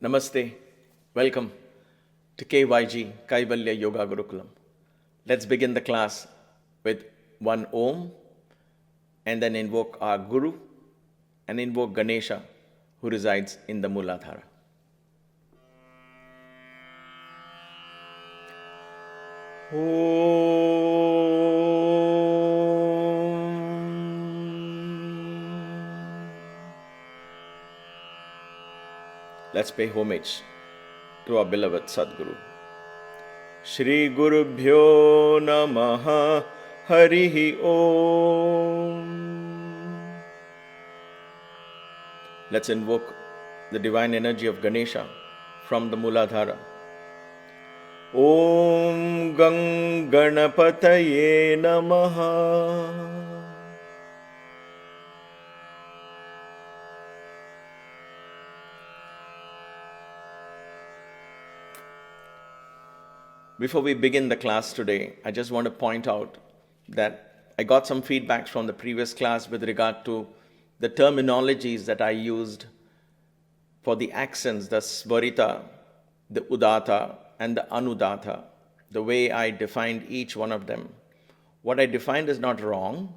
Namaste. Welcome to KYG, Kaivalya Yoga Gurukulam. Let's begin the class with one Om and then invoke our Guru and invoke Ganesha who resides in the Muladhara. Let's pay homage to our beloved Sadguru. Shri Gurubhyo Namaha Harihi Om. Let's invoke the divine energy of Ganesha from the Muladhara. Om Gang Ganapataye Namaha. Before we begin the class today, I just want to point out that I got some feedback from the previous class with regard to the terminologies that I used for the accents, the Svarita, the Udata, and the Anudata, the way I defined each one of them. What I defined is not wrong.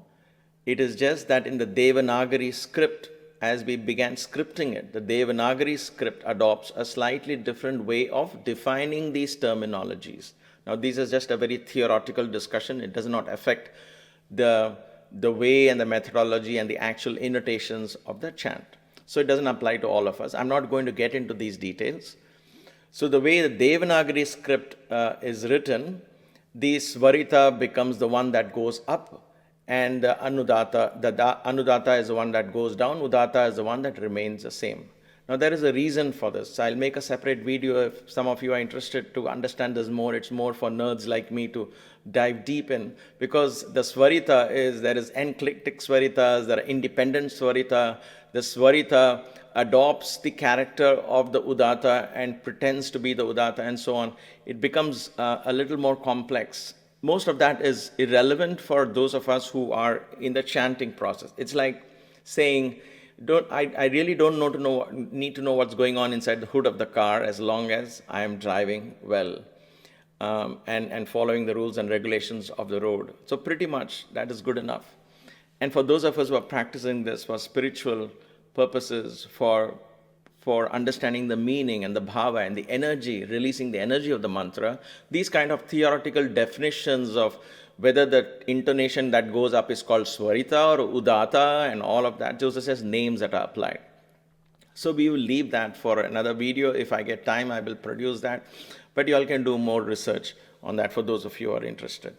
It is just that in the Devanagari script, as we began scripting it, the Devanagari script adopts a slightly different way of defining these terminologies. Now, this is just a very theoretical discussion. It does not affect the way and the methodology and the actual innotations of the chant. So it doesn't apply to all of us. I'm not going to get into these details. So the way the Devanagari script is written, the Svarita becomes the one that goes up, and the Anudata is the one that goes down, Udata is the one that remains the same. Now there is a reason for this. I'll make a separate video if some of you are interested to understand this more. It's more for nerds like me to dive deep in, because the Svarita there is enclitic Svaritas, there are independent Svarita. The Svarita adopts the character of the Udata and pretends to be the Udata and so on. It becomes a little more complex. Most of that is irrelevant for those of us who are in the chanting process. It's like saying, I really don't need to know what's going on inside the hood of the car as long as I am driving well and following the rules and regulations of the road. So pretty much that is good enough. And for those of us who are practicing this for spiritual purposes, for understanding the meaning and the bhava and the energy, releasing the energy of the mantra, these kind of theoretical definitions of whether the intonation that goes up is called Svarita or Udata and all of that, those are just names that are applied. So we will leave that for another video. If I get time, I will produce that. But you all can do more research on that for those of you who are interested.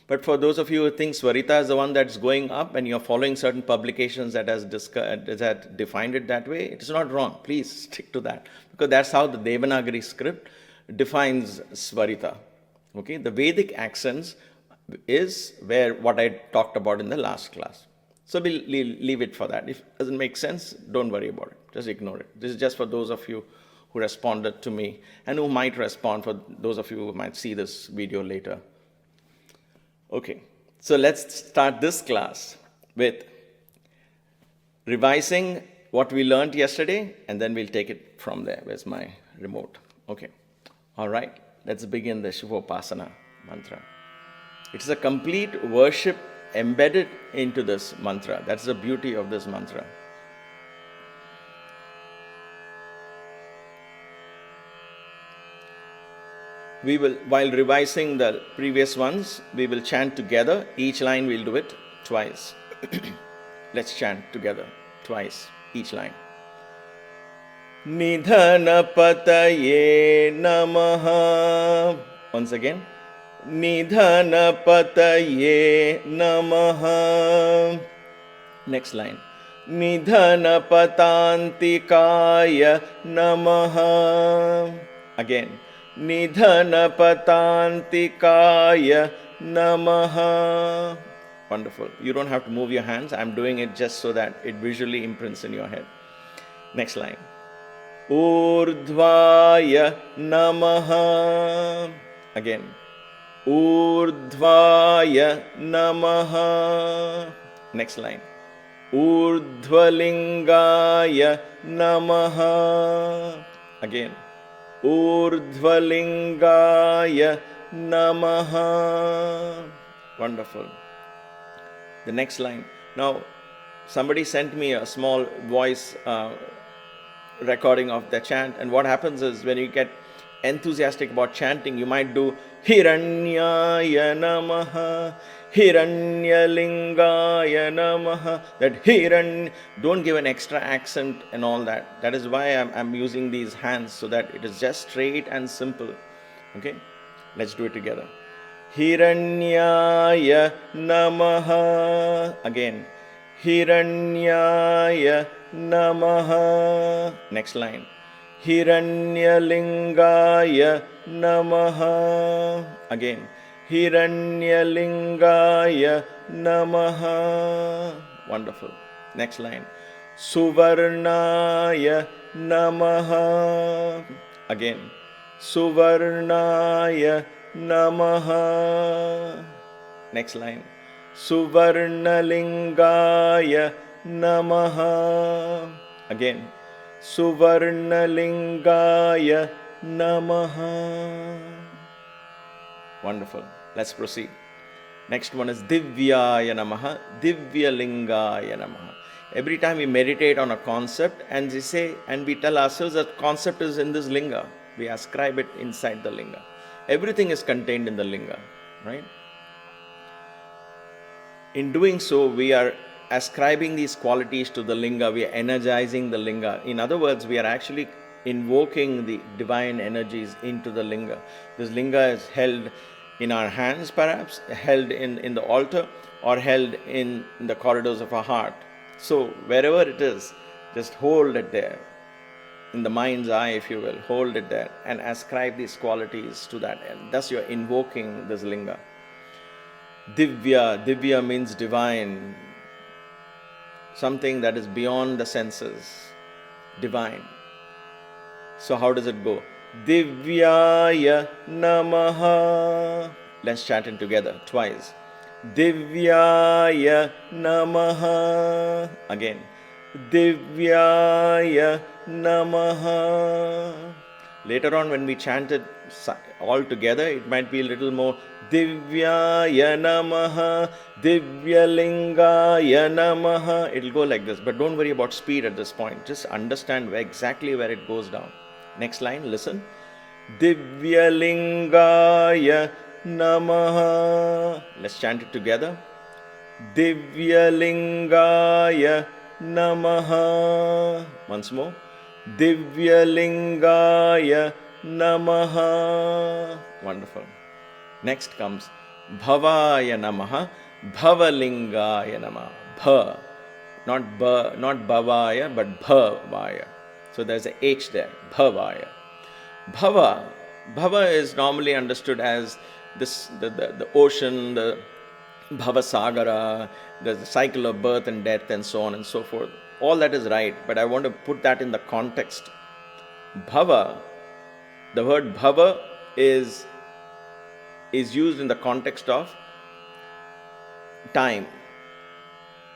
But for those of you who think Svarita is the one that's going up and you're following certain publications that has defined it that way, it is not wrong. Please stick to that, because that's how the Devanagari script defines Svarita. Okay, the Vedic accents is what I talked about in the last class. So we'll leave it for that. If it doesn't make sense, don't worry about it. Just ignore it. This is just for those of you who responded to me and who might respond, for those of you who might see this video later. Okay, so let's start this class with revising what we learned yesterday, and then we'll take it from there. Where's my remote? Okay, all right, let's begin the Shivopasana mantra. It's a complete worship embedded into this mantra. That's the beauty of this mantra. We will, while revising the previous ones, we will chant together. Each line we'll do it twice. Let's chant together twice, each line. Nidhanapataye namaha. Once again. Nidhanapataye namaha. Next line. Nidhanapatantikaya namaha. Again. Nidhanapatantikaya namaha. Wonderful. You don't have to move your hands. I'm doing it just so that it visually imprints in your head. Next line. Urdhvaya namaha. Again. Urdhvaya namaha. Next line. Urdhvalingaya namaha. Again. Urdhvalingaya Namaha. Wonderful. The next line. Now, somebody sent me a small voice recording of the chant, and what happens is when you get enthusiastic about chanting, you might do Hiranyaya Namaha, Hiranyalingaya Namaha. That Hiran, don't give an extra accent and all that. That is why I'm using these hands, so that it is just straight and simple. Okay, let's do it together. Hiranyaya Namaha. Again. Hiranyaya Namaha. Next line. Hiranyalingaya Namaha. Again. Hiranyalingaya Namaha. Wonderful. Next line. Suvarnaya Namaha. Again. Suvarnaya Namaha. Next line. Suvarnalingaya Namaha. Again. Suvarnalingaya Namaha. Wonderful. Let's proceed. Next one is Divyaya Namaha, Divyalingaya Namaha. Every time we meditate on a concept and we say, and we tell ourselves that concept is in this linga, we ascribe it inside the linga. Everything is contained in the linga, right? In doing so, we are ascribing these qualities to the linga, we are energizing the linga. In other words, we are actually invoking the divine energies into the linga. This linga is held in our hands, perhaps, held in the altar, or held in the corridors of our heart. So, wherever it is, just hold it there. In the mind's eye, if you will, hold it there and ascribe these qualities to that. And thus you are invoking this linga. Divya, Divya means divine, something that is beyond the senses, divine. So how does it go? Divyaya Namaha. Let's chant it together twice. Divyaya Namaha. Again. Divyaya Namaha. Later on, when we chant it all together, it might be a little more Divyaya Namaha, Divyalingaya Namaha. It will go like this, but don't worry about speed at this point. Just understand exactly where it goes down. Next line, listen. Divyalingaya Namaha. Let's chant it together. Divyalingaya Namaha. Once more. Divyalingaya Namaha. Wonderful. Next comes Bhavaya Namaha, Bhavalingaya Namaha. Bha. Not Bhavaya, but Bhavaya. So there's a H there. Bhavaya. Bhava is normally understood as this the ocean, the Bhavasagara, the cycle of birth and death, and so on and so forth. All that is right, but I want to put that in the context. Bhava, the word bhava is used in the context of time.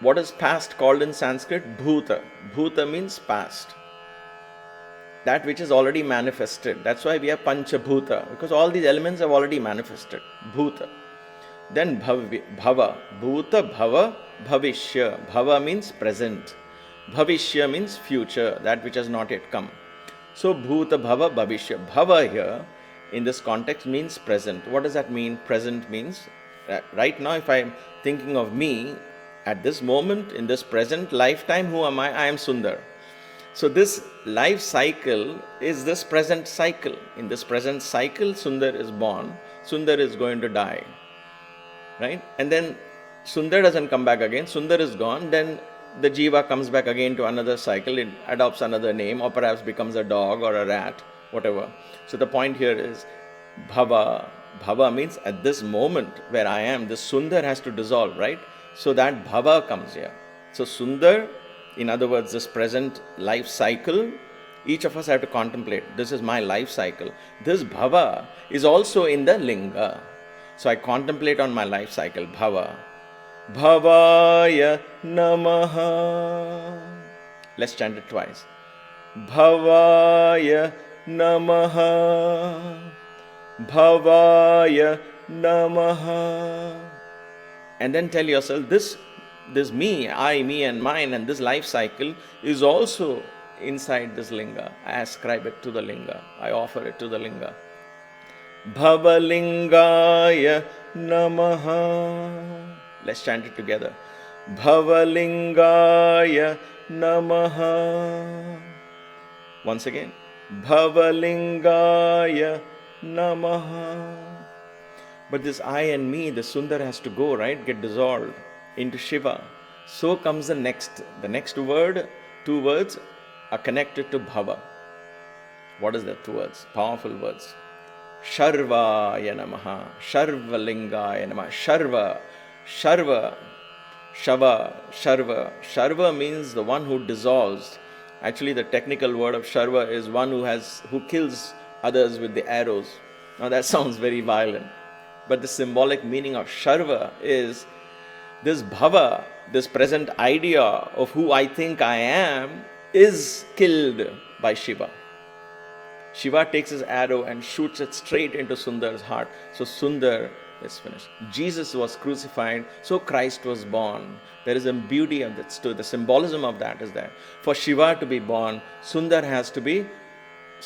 What is past called in Sanskrit? Bhuta. Bhuta means past. That which is already manifested. That's why we have Panchabhuta, because all these elements have already manifested. Bhuta. Then bhava. Bhuta, bhava, bhavishya. Bhava means present. Bhavishya means future, that which has not yet come. So bhuta, bhava, bhavishya. Bhava here in this context means present. What does that mean? Present means right now, if I am thinking of me at this moment, in this present lifetime, who am I? I am Sundar. So this life cycle is this present cycle. In this present cycle, Sundar is born. Sundar is going to die. Right? And then Sundar doesn't come back again. Sundar is gone. Then the jiva comes back again to another cycle. It adopts another name, or perhaps becomes a dog or a rat, whatever. So the point here is bhava. Bhava means at this moment where I am, this Sundar has to dissolve, right? So that bhava comes here. So Sundar, in other words, this present life cycle, each of us have to contemplate. This is my life cycle. This bhava is also in the linga. So I contemplate on my life cycle, bhava. Bhavaya Namaha. Let's chant it twice. Bhavaya Namaha. Bhavaya Namaha. And then tell yourself, this me, I, me and mine, and this life cycle is also inside this linga. I ascribe it to the linga. I offer it to the linga. Bhavalingaya Namaha. Let's chant it together. Bhavalingaya Namaha. Once again. Bhavalingaya Namaha. But this I and me, the Sundar has to go, right? Get dissolved into Shiva. So comes the next word. 2 words are connected to Bhava. What is that 2 words? Powerful words. Sharvaya Namaha. Sharvalingaya Namaha. Sharva. Sharva means the one who dissolves. Actually, the technical word of Sharva is one who kills others with the arrows. Now that sounds very violent. But the symbolic meaning of Sharva is this Bhava, this present idea of who I think I am, is killed by Shiva. Shiva takes his arrow and shoots it straight into Sundar's heart. So Sundar is finished. Jesus was crucified, so Christ was born. There is a beauty of that story. The symbolism of that is there. For Shiva to be born, Sundar has to be,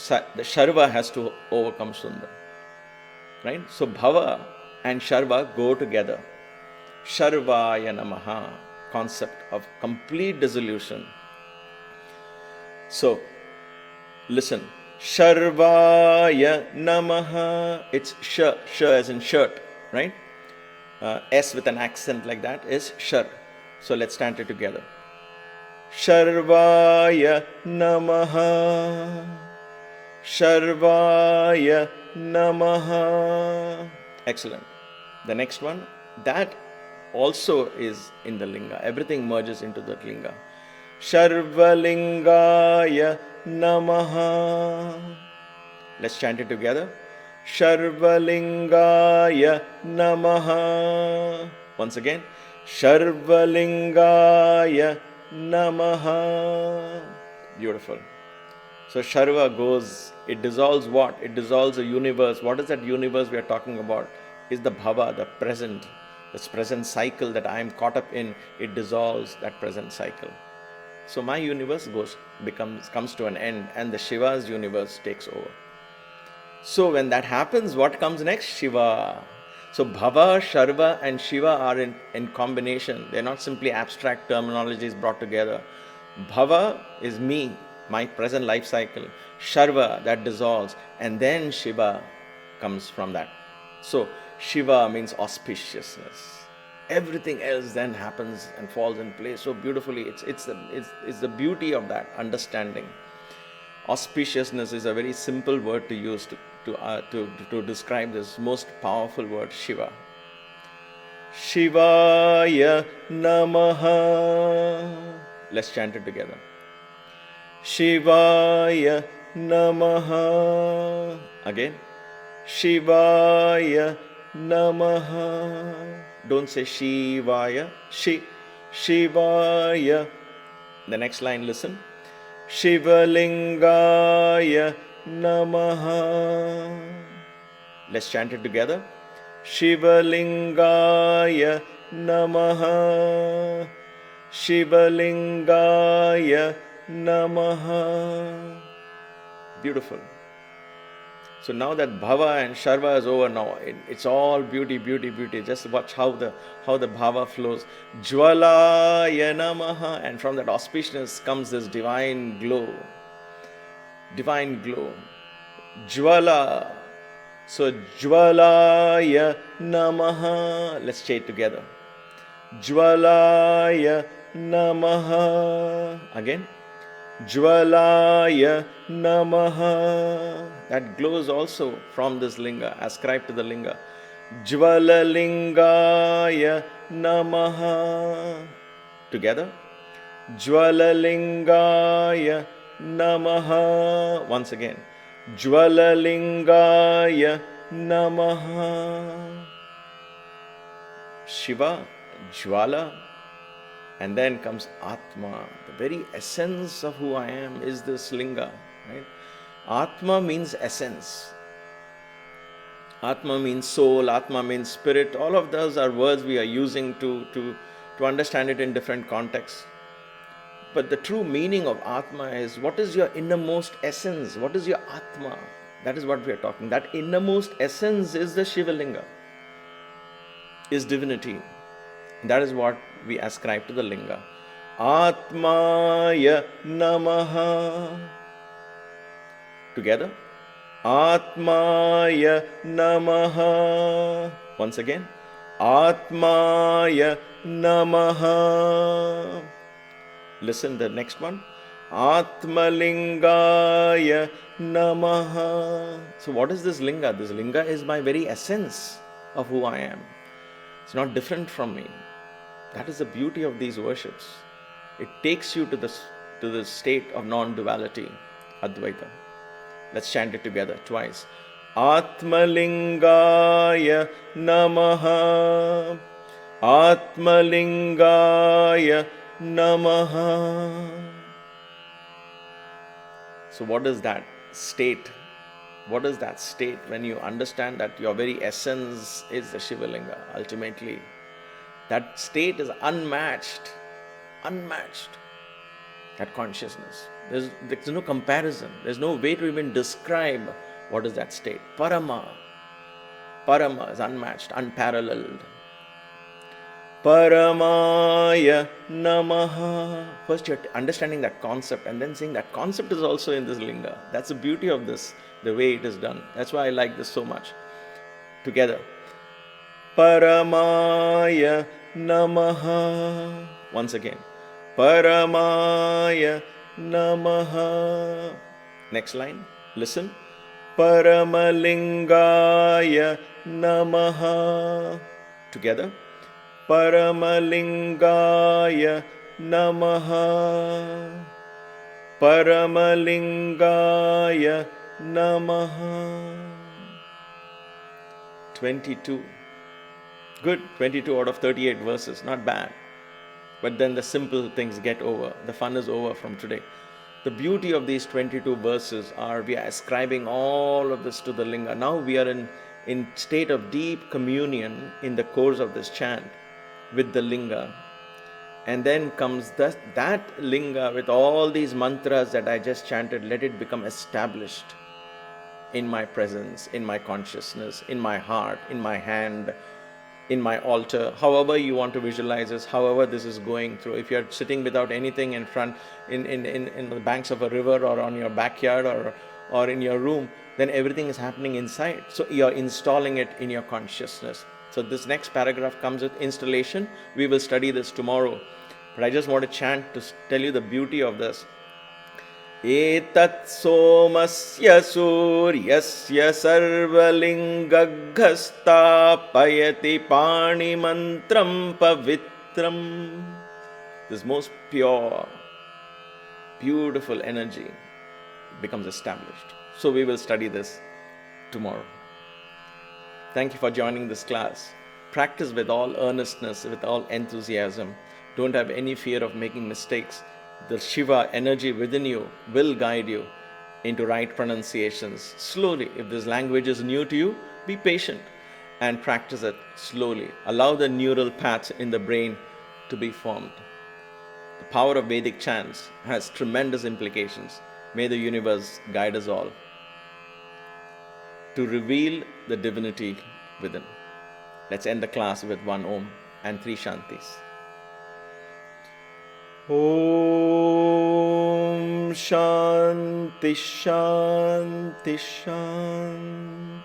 the Sharva has to overcome Sundar. Right? So Bhava and Sharva go together. Sharvaya Namaha, concept of complete dissolution. So, listen. Sharvaya Namaha. It's sh as in shirt, right? S with an accent like that is shar. So let's chant it together. Sharvaya Namaha. Sharvaya Namaha. Excellent. The next one, that also is in the linga. Everything merges into that linga. Sharvalingaya Namaha. Let's chant it together. Sharvalingaya Namaha. Once again. Sharvalingaya Namaha. Beautiful. So Sharva goes, it dissolves what? It dissolves a universe. What is that universe we are talking about? Is the Bhava, the present, this present cycle that I am caught up in. It dissolves that present cycle. So my universe comes to an end, and the Shiva's universe takes over. So when that happens, what comes next? Shiva. So Bhava, Sharva and Shiva are in combination. They're not simply abstract terminologies brought together. Bhava is me, my present life cycle. Sharva, that dissolves, and then Shiva comes from that. So Shiva means auspiciousness. Everything else then happens and falls in place so beautifully. It's the beauty of that understanding. Auspiciousness is a very simple word to use to describe this most powerful word, Shiva. Shivaya Namaha. Let's chant it together. Shivaya Namaha. Again. Shivaya Namaha. Don't say Shivaya. Shivaya. The next line, listen. Shivalingaya Namaha. Let's chant it together. Shivalingaya Namaha. Shivalingaya Namaha. Beautiful. So now that Bhava and Sharva is over now, it's all beauty, beauty, beauty. Just watch how the Bhava flows. Jwalaya Namaha. And from that auspiciousness comes this divine glow. Divine glow. Jwala. So Jwalaya Namaha. Let's say it together. Jwalaya Namaha. Again. Jwalaya Namaha. That glows also from this linga, ascribed to the linga. Jwalalingaya Namaha. Together. Jwalalingaya Namaha. Once again. Jwalalingaya Namaha. Shiva, Jwala, and then comes Atma. The very essence of who I am is this linga, right? Atma means essence. Atma means soul, Atma means spirit. All of those are words we are using to understand it in different contexts. But the true meaning of Atma is, what is your innermost essence? What is your Atma? That is what we are talking. That innermost essence is the Shivalinga, is divinity. That is what we ascribe to the Linga. Atmaya Namaha. Together. Atmaya Namaha. Once again. Atmaya Namaha. Listen the next one. Atmalingaya Namaha. So what is this Linga? This Linga is my very essence of who I am. It's not different from me. That is the beauty of these worships. It takes you to the state of non-duality, Advaita. Let's chant it together twice. Atmalingaya Namaha. Atmalingaya Namaha. So what is that state? What is that state when you understand that your very essence is the Shivalinga? Ultimately, that state is unmatched. That consciousness. There's no comparison. There's no way to even describe what is that state. Parama is unmatched, unparalleled. Paramaya Namaha. First you're understanding that concept and then saying that concept is also in this Linga. That's the beauty of this, the way it is done. That's why I like this so much. Together. Paramaya Namaha. Once again. Paramaya Namaha. Next line. Listen. Paramalingaya Namaha. Together. Paramalingaya Namaha. Paramalingaya Namaha. 22. Good. 22 out of 38 verses. Not bad. But then the simple things get over. The fun is over from today. The beauty of these 22 verses are we are ascribing all of this to the Linga. Now we are in state of deep communion in the course of this chant with the Linga. And then comes that Linga with all these mantras that I just chanted. Let it become established in my presence, in my consciousness, in my heart, in my hand, in my altar, however you want to visualize this, however this is going through. If you're sitting without anything in front, in the banks of a river or on your backyard or in your room, then everything is happening inside. So you're installing it in your consciousness. So this next paragraph comes with installation. We will study this tomorrow. But I just want to chant to tell you the beauty of this. Etat somasya suryasya sarvalingaghastapayati pani mantram pavitram. This most pure, beautiful energy becomes established. So we will study this tomorrow. Thank you for joining this class. Practice with all earnestness, with all enthusiasm. Don't have any fear of making mistakes. The Shiva energy within you will guide you into right pronunciations. Slowly, if this language is new to you, be patient and practice it slowly. Allow the neural paths in the brain to be formed. The power of Vedic chants has tremendous implications. May the universe guide us all to reveal the divinity within. Let's end the class with one Om and three Shantis. Om Shanti Shanti Shanti.